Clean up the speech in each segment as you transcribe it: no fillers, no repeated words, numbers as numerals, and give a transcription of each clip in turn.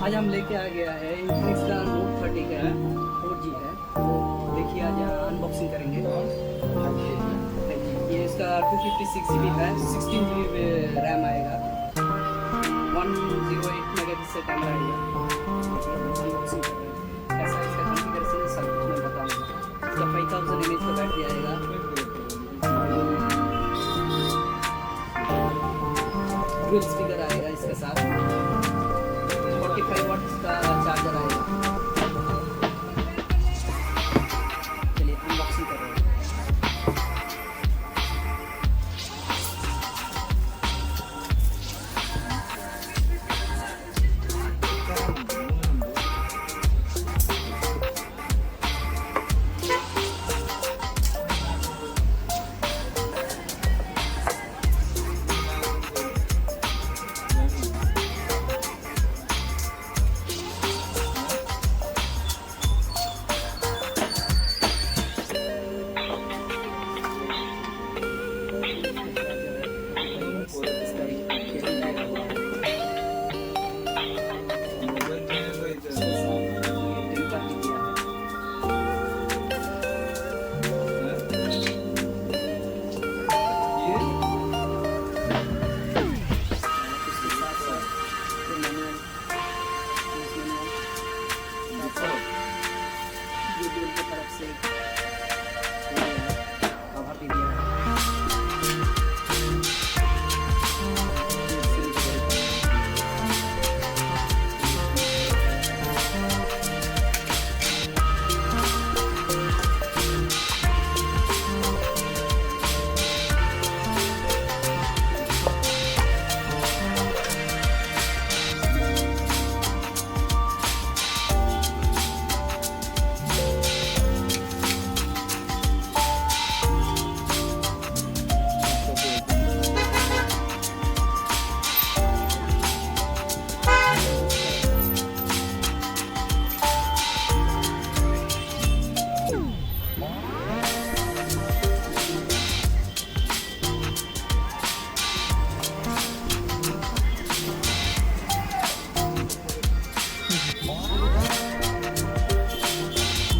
आज हम लेके आ गया है इन्फिनिक्स का नोट 30 का 4G है। देखिए आज अनबॉक्सिंग करेंगे। ये इसका 256 GB है, 16 GB रैम आएगा, 108 मेगापिक्सल कैमरा आएगा। अनबॉक्सिंग कर रहे हैं, कैसा इसका कॉन्फ़िगरेशन है सब कुछ मैं बताऊंगा। इसका 5000 mAh का बैटरी आएगा, डुअल स्पीकर आएगा इसके साथ, 45 वाट्स का चार्जर आएगा। चलिए अनबॉक्सिंग कर रहे हैं।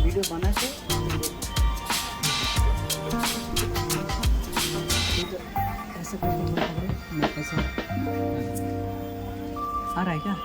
वीडियो बना के ऐसा करके ऐसा आ रहा है क्या?